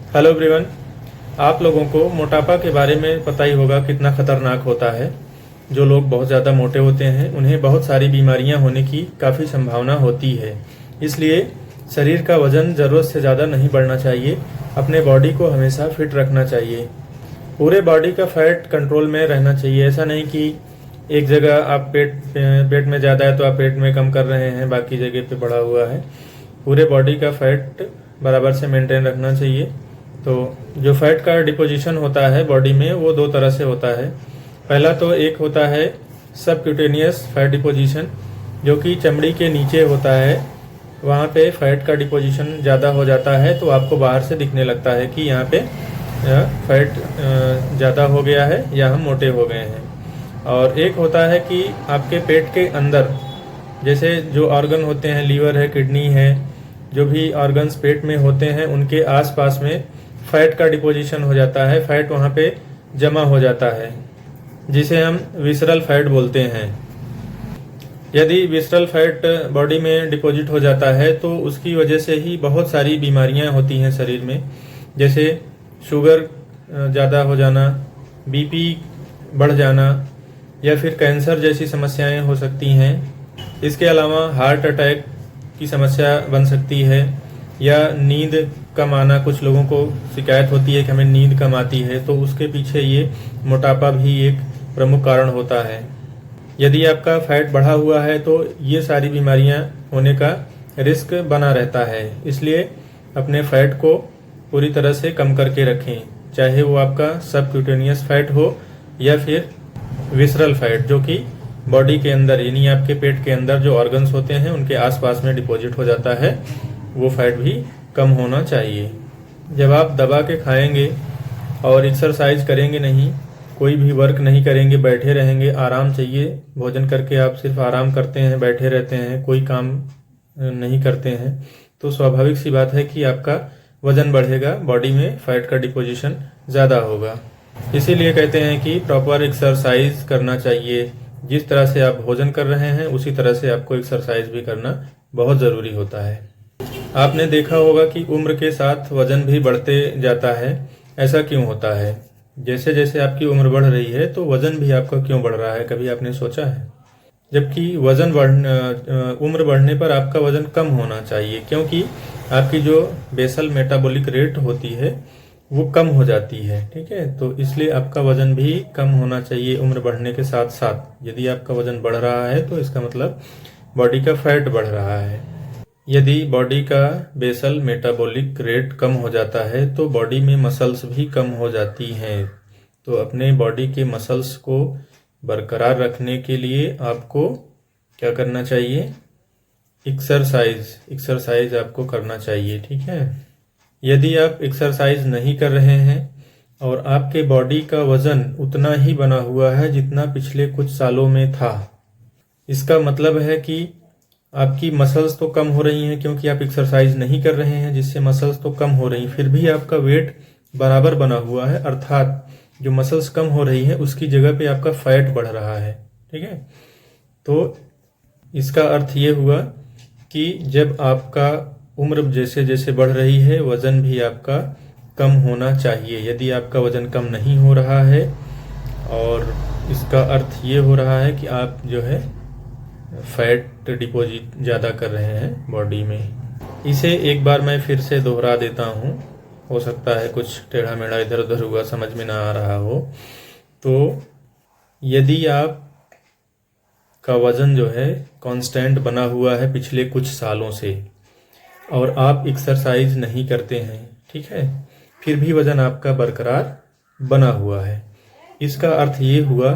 Hello everyone. आप लोगों को मोटापा के बारे में पता ही होगा कितना खतरनाक होता है। जो लोग बहुत ज़्यादा मोटे होते हैं उन्हें बहुत सारी बीमारियां होने की काफ़ी संभावना होती है। इसलिए शरीर का वजन ज़रूरत से ज़्यादा नहीं बढ़ना चाहिए। अपने बॉडी को हमेशा फिट रखना चाहिए। पूरे बॉडी का फैट कंट्रोल में रहना चाहिए। ऐसा नहीं कि एक जगह आप पेट में ज़्यादा है तो आप पेट में कम कर रहे हैं, बाकी जगह पे बढ़ा हुआ है। पूरे बॉडी का फैट बराबर से मेंटेन रखना चाहिए। तो जो फैट का डिपोजिशन होता है बॉडी में वो दो तरह से होता है। पहला तो एक होता है सबक्यूटेनियस फैट डिपोजिशन, जो कि चमड़ी के नीचे होता है। वहाँ पे फैट का डिपोजिशन ज़्यादा हो जाता है तो आपको बाहर से दिखने लगता है कि यहाँ पे फैट ज़्यादा हो गया है या हम मोटे हो गए हैं। और एक होता है कि आपके पेट के अंदर जैसे जो ऑर्गन होते हैं, लीवर है, किडनी है, जो भी ऑर्गन्स पेट में होते हैं उनके आसपास में फैट का डिपोजिशन हो जाता है। फैट वहाँ पे जमा हो जाता है जिसे हम विसरल फैट बोलते हैं। यदि विसरल फैट बॉडी में डिपॉजिट हो जाता है तो उसकी वजह से ही बहुत सारी बीमारियां होती हैं शरीर में, जैसे शुगर ज़्यादा हो जाना, बीपी बढ़ जाना या फिर कैंसर जैसी समस्याएं हो सकती हैं। इसके अलावा हार्ट अटैक की समस्या बन सकती है या नींद कम आना। कुछ लोगों को शिकायत होती है कि हमें नींद कम आती है, तो उसके पीछे ये मोटापा भी एक प्रमुख कारण होता है। यदि आपका फैट बढ़ा हुआ है तो ये सारी बीमारियां होने का रिस्क बना रहता है। इसलिए अपने फैट को पूरी तरह से कम करके रखें, चाहे वो आपका सबक्यूटेनियस फैट हो या फिर विसरल फैट, जो कि बॉडी के अंदर यानी आपके पेट के अंदर जो ऑर्गन्स होते हैं उनके आसपास में डिपॉजिट हो जाता है, वो फैट भी कम होना चाहिए। जब आप दबा के खाएंगे और एक्सरसाइज करेंगे नहीं, कोई भी वर्क नहीं करेंगे, बैठे रहेंगे, आराम चाहिए, भोजन करके आप सिर्फ आराम करते हैं, बैठे रहते हैं, कोई काम नहीं करते हैं, तो स्वाभाविक सी बात है कि आपका वजन बढ़ेगा, बॉडी में फैट का डिपोजिशन ज़्यादा होगा। इसीलिए कहते हैं कि प्रॉपर एक्सरसाइज करना चाहिए। जिस तरह से आप भोजन कर रहे हैं उसी तरह से आपको एक्सरसाइज भी करना बहुत ज़रूरी होता है। आपने देखा होगा कि उम्र के साथ वजन भी बढ़ते जाता है। ऐसा क्यों होता है? जैसे जैसे आपकी उम्र बढ़ रही है तो वजन भी आपका क्यों बढ़ रहा है, कभी आपने सोचा है? जबकि उम्र बढ़ने पर आपका वजन कम होना चाहिए, क्योंकि आपकी जो बेसल मेटाबॉलिक रेट होती है वो कम हो जाती है। ठीक है, तो इसलिए आपका वजन भी कम होना चाहिए उम्र बढ़ने के साथ साथ। यदि आपका वजन बढ़ रहा है तो इसका मतलब बॉडी का फैट बढ़ रहा है। यदि बॉडी का बेसल मेटाबॉलिक रेट कम हो जाता है तो बॉडी में मसल्स भी कम हो जाती हैं। तो अपने बॉडी के मसल्स को बरकरार रखने के लिए आपको क्या करना चाहिए? एक्सरसाइज आपको करना चाहिए। ठीक है, यदि आप एक्सरसाइज नहीं कर रहे हैं और आपके बॉडी का वजन उतना ही बना हुआ है जितना पिछले कुछ सालों में था, इसका मतलब है कि आपकी मसल्स तो कम हो रही हैं क्योंकि आप एक्सरसाइज नहीं कर रहे हैं, जिससे मसल्स तो कम हो रही, फिर भी आपका वेट बराबर बना हुआ है, अर्थात जो मसल्स कम हो रही है उसकी जगह पे आपका फैट बढ़ रहा है। ठीक है, तो इसका अर्थ ये हुआ कि जब आपका उम्र जैसे जैसे बढ़ रही है वजन भी आपका कम होना चाहिए। यदि आपका वजन कम नहीं हो रहा है और इसका अर्थ ये हो रहा है कि आप जो है फैट डिपॉजिट ज़्यादा कर रहे हैं बॉडी में। इसे एक बार मैं फिर से दोहरा देता हूँ, हो सकता है कुछ टेढ़ा मेढ़ा इधर उधर हुआ, समझ में ना आ रहा हो। तो यदि आप का वज़न जो है कांस्टेंट बना हुआ है पिछले कुछ सालों से और आप एक्सरसाइज नहीं करते हैं, ठीक है, फिर भी वज़न आपका बरकरार बना हुआ है, इसका अर्थ ये हुआ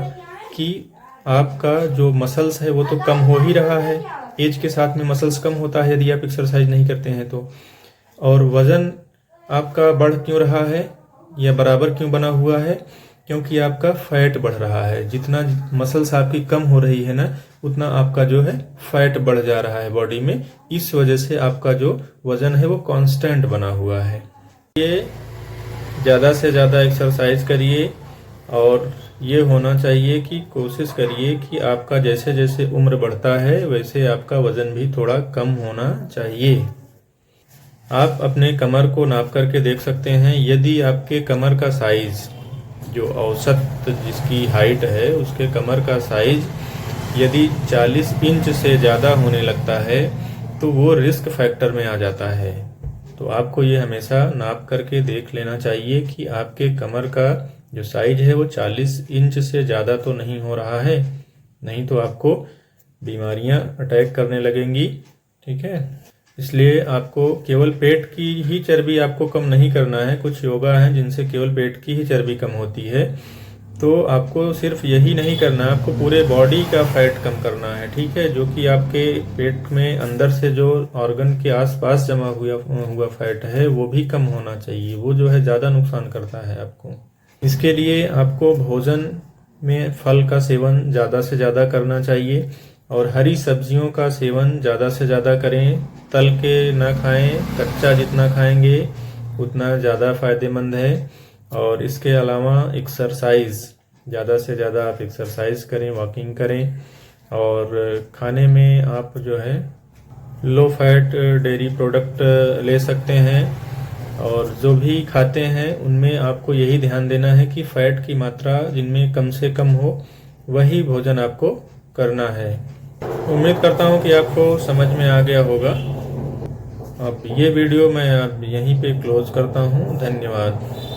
कि आपका जो मसल्स है वो तो कम हो ही रहा है। एज के साथ में मसल्स कम होता है यदि आप एक्सरसाइज नहीं करते हैं तो। और वज़न आपका बढ़ क्यों रहा है या बराबर क्यों बना हुआ है? क्योंकि आपका फैट बढ़ रहा है। जितना मसल्स आपकी कम हो रही है ना, उतना आपका जो है फैट बढ़ जा रहा है बॉडी में। इस वजह से आपका जो वज़न है वो कांस्टेंट बना हुआ है। ये ज़्यादा से ज़्यादा एक्सरसाइज करिए और ये होना चाहिए कि कोशिश करिए कि आपका जैसे जैसे उम्र बढ़ता है वैसे आपका वज़न भी थोड़ा कम होना चाहिए। आप अपने कमर को नाप करके देख सकते हैं। यदि आपके कमर का साइज, जो औसत जिसकी हाइट है उसके कमर का साइज यदि 40 इंच से ज़्यादा होने लगता है तो वो रिस्क फैक्टर में आ जाता है। तो आपको ये हमेशा नाप करके देख लेना चाहिए कि आपके कमर का जो साइज है वो 40 इंच से ज़्यादा तो नहीं हो रहा है, नहीं तो आपको बीमारियां अटैक करने लगेंगी। ठीक है, इसलिए आपको केवल पेट की ही चर्बी आपको कम नहीं करना है। कुछ योगा हैं जिनसे केवल पेट की ही चर्बी कम होती है, तो आपको सिर्फ यही नहीं करना, आपको पूरे बॉडी का फैट कम करना है। ठीक है, जो कि आपके पेट में अंदर से जो ऑर्गन के आसपास जमा हुआ फैट है वो भी कम होना चाहिए, वो जो है ज़्यादा नुकसान करता है आपको। इसके लिए आपको भोजन में फल का सेवन ज़्यादा से ज़्यादा करना चाहिए और हरी सब्जियों का सेवन ज़्यादा से ज़्यादा करें। तल के ना खाएं, कच्चा जितना खाएंगे उतना ज़्यादा फायदेमंद है। और इसके अलावा एक्सरसाइज, ज़्यादा से ज़्यादा आप एक्सरसाइज करें, वॉकिंग करें। और खाने में आप जो है लो फैट डेयरी प्रोडक्ट ले सकते हैं, और जो भी खाते हैं उनमें आपको यही ध्यान देना है कि फैट की मात्रा जिनमें कम से कम हो वही भोजन आपको करना है। उम्मीद करता हूँ कि आपको समझ में आ गया होगा। अब ये वीडियो मैं अब यहीं पे क्लोज करता हूँ। धन्यवाद।